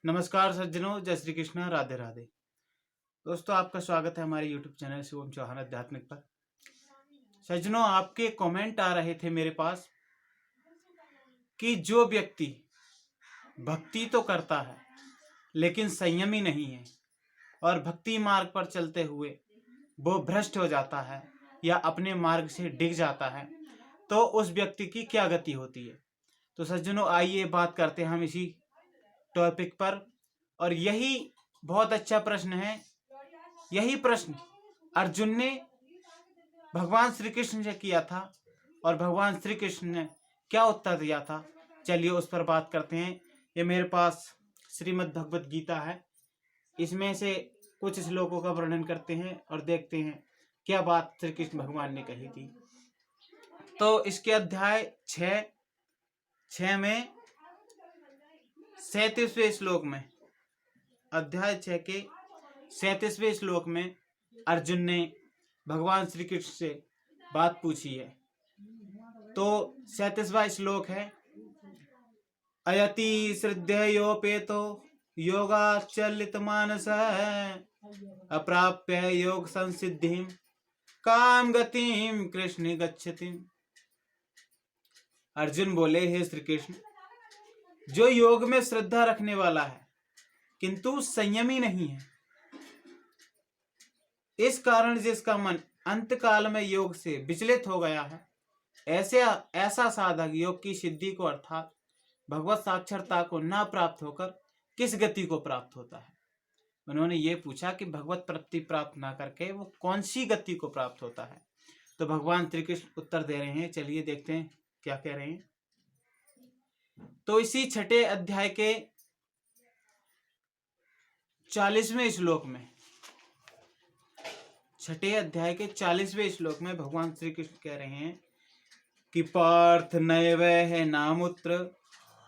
नमस्कार सज्जनों, जय श्री कृष्ण, राधे राधे। दोस्तों, आपका स्वागत है हमारे YouTube चैनल शिवम चौहान आध्यात्मिक पर। सज्जनों, आपके कमेंट आ रहे थे मेरे पास कि जो व्यक्ति भक्ति तो करता है लेकिन संयमी नहीं है और भक्ति मार्ग पर चलते हुए वो भ्रष्ट हो जाता है या अपने मार्ग से डिग जाता है, तो उस व्यक्ति की क्या गति होती है। तो सज्जनों, आइए बात करते हैं हम इसी टॉपिक पर। और यही बहुत अच्छा प्रश्न है। यही प्रश्न अर्जुन ने भगवान श्री कृष्ण से किया था और भगवान श्री कृष्ण ने क्या उत्तर दिया था, चलिए उस पर बात करते हैं। ये मेरे पास श्रीमद् भगवत गीता है, इसमें से कुछ श्लोकों का वर्णन करते हैं और देखते हैं क्या बात श्री कृष्ण भगवान ने कही थी। तो इसके अध्याय 6 में 37वें श्लोक में, अध्याय 6 के 37वें श्लोक में अर्जुन ने भगवान श्री कृष्ण से बात पूछी है। तो 37वां श्लोक है, अयति श्रद्धेयोपेतो योगाचलित मानस अप्राप्य योग संसिद्धिम काम गतिम कृष्ण गच्छतिम। अर्जुन बोले, हे श्री कृष्ण, जो योग में श्रद्धा रखने वाला है किंतु संयमी नहीं है, इस कारण जिसका मन अंतकाल में योग से विचलित हो गया है, ऐसा साधक योग की सिद्धि को अर्थात भगवत साक्षरता को ना प्राप्त होकर किस गति को प्राप्त होता है। उन्होंने ये पूछा कि भगवत प्राप्ति प्राप्त ना करके वो कौन सी गति को प्राप्त होता है। तो भगवान श्री कृष्ण उत्तर दे रहे हैं, चलिए देखते हैं क्या कह रहे हैं। तो इसी 6 अध्याय के 40वें श्लोक में, 6 अध्याय के 40वें श्लोक में भगवान श्री कृष्ण कह रहे हैं कि पार्थ नैवह नामुत्र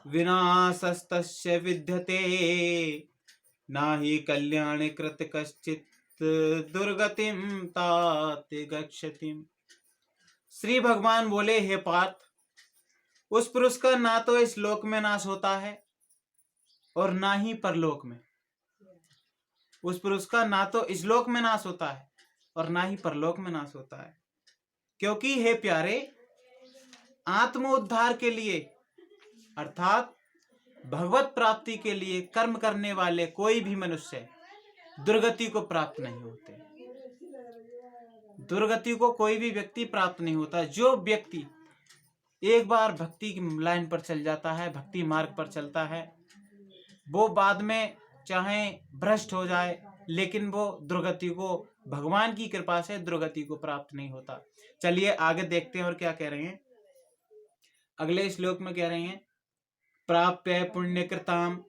विनाशस्तस्य विद्यते नाहि कल्याण कृत कश्चित् दुर्गतिम तात गच्छतिम। श्री भगवान बोले, हे पार्थ, उस पुरुष का ना तो इस लोक में नाश होता है और ना ही परलोक में। उस पुरुष का ना तो इस लोक में नाश होता है और ना ही परलोक में नाश होता है, क्योंकि हे प्यारे, आत्म उद्धार के लिए अर्थात भगवत प्राप्ति के लिए कर्म करने वाले कोई भी मनुष्य दुर्गति को प्राप्त नहीं होते। दुर्गति को कोई भी व्यक्ति प्राप्त नहीं होता। जो व्यक्ति एक बार भक्ति की लाइन पर चल जाता है, भक्ति मार्ग पर चलता है, वो बाद में चाहे भ्रष्ट हो जाए लेकिन वो दुर्गति को, भगवान की कृपा से दुर्गति को प्राप्त नहीं होता। चलिए आगे देखते हैं और क्या कह रहे हैं। अगले श्लोक में कह रहे हैं, प्राप्य पुण्यकृताम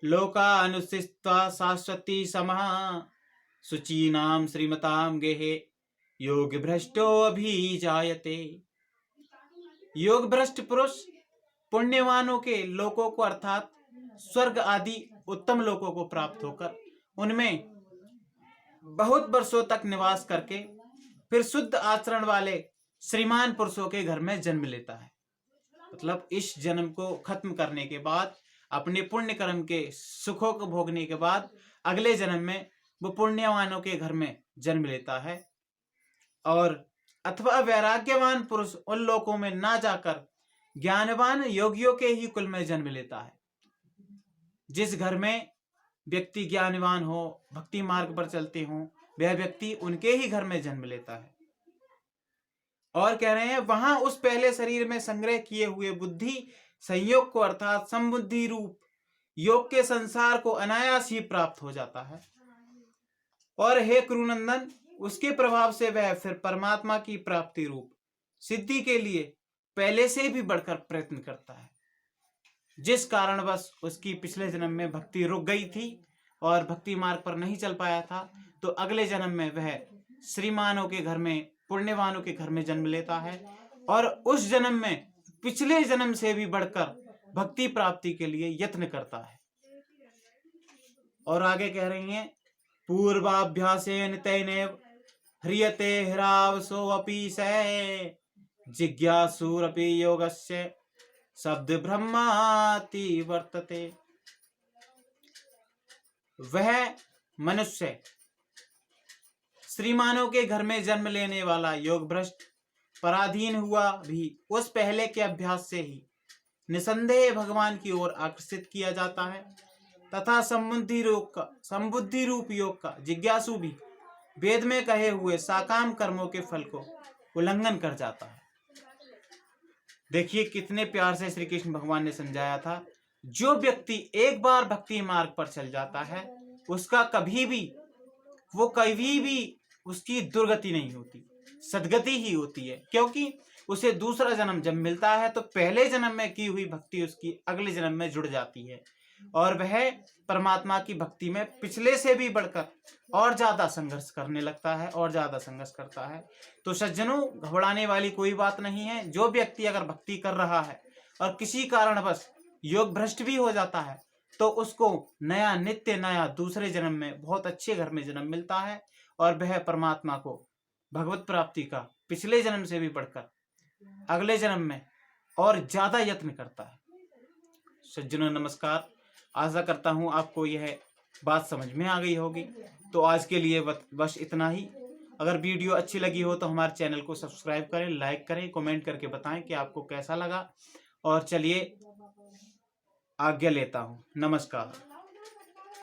लोका अनुशिष्टा शाश्वती समः शुचीनाम श्रीमताम गेहे योग भ्रष्टो अभिजायते। योग भ्रष्ट पुरुष पुण्यवानों के लोकों को अर्थात स्वर्ग आदि उत्तम लोकों को प्राप्त होकर उनमें बहुत वर्षों तक निवास करके फिर शुद्ध आचरण वाले श्रीमान पुरुषों के घर में जन्म लेता है। मतलब इस जन्म को खत्म करने के बाद, अपने पुण्य कर्म के सुखों को भोगने के बाद अगले जन्म में वो पुण्यवानों के घर में जन्म लेता है। और अथवा वैराग्यवान पुरुष उन लोकों में ना जाकर ज्ञानवान योगियों के ही कुल में जन्म लेता है। जिस घर में व्यक्ति ज्ञानवान हो, भक्ति मार्ग पर चलते हो, वह व्यक्ति उनके ही घर में जन्म लेता है। और कह रहे हैं, वहां उस पहले शरीर में संग्रह किए हुए बुद्धि संयोग को अर्थात संबुद्धि रूप योग के संसार को अनायास ही प्राप्त हो जाता है। और हे कुरुनंदन, उसके प्रभाव से वह फिर परमात्मा की प्राप्ति रूप सिद्धि के लिए पहले से भी बढ़कर प्रयत्न करता है। जिस कारणवश उसकी पिछले जन्म में भक्ति रुक गई थी और भक्ति मार्ग पर नहीं चल पाया था, तो अगले जन्म में वह श्रीमानों के घर में, पुण्यवानों के घर में जन्म लेता है और उस जन्म में पिछले जन्म से भी बढ़कर भक्ति प्राप्ति के लिए यत्न करता है। और आगे कह रही हैं, पूर्वाभ्यासेन तैनेव ह्रियते ह्रावसो अपि सै जिज्ञासुरपि योगस्य शब्द ब्रह्माति वर्तते। वह मनुष्य श्रीमानों के घर में जन्म लेने वाला योग भ्रष्ट पराधीन हुआ भी उस पहले के अभ्यास से ही निसंदेह भगवान की ओर आकर्षित किया जाता है तथा संबुद्धि रूप योग का जिज्ञासु भी वेद में कहे हुए साकाम कर्मों के फल को उल्लंघन कर जाता है। देखिए कितने प्यार से श्री कृष्ण भगवान ने समझाया था, जो व्यक्ति एक बार भक्ति मार्ग पर चल जाता है उसका कभी भी उसकी दुर्गति नहीं होती, सदगति ही होती है। क्योंकि उसे दूसरा जन्म जब मिलता है तो पहले जन्म में की हुई भक्ति उसकी अगले जन्म में जुड़ जाती है और वह परमात्मा की भक्ति में पिछले से भी बढ़कर और ज्यादा संघर्ष करने लगता है और ज्यादा संघर्ष करता है। तो सज्जनों, घबराने वाली कोई बात नहीं है। जो व्यक्ति अगर भक्ति कर रहा है और किसी कारणवश योग भ्रष्ट भी हो जाता है तो उसको नया दूसरे जन्म में बहुत अच्छे घर में जन्म मिलता है और वह परमात्मा को भगवत प्राप्ति का पिछले जन्म से भी बढ़कर अगले जन्म में और ज्यादा यत्न करता है। सज्जनों नमस्कार, आशा करता हूं आपको यह बात समझ में आ गई होगी। तो आज के लिए बस इतना ही। अगर वीडियो अच्छी लगी हो तो हमारे चैनल को सब्सक्राइब करें, लाइक करें, कमेंट करके बताएं कि आपको कैसा लगा। और चलिए आज्ञा लेता हूं। नमस्कार।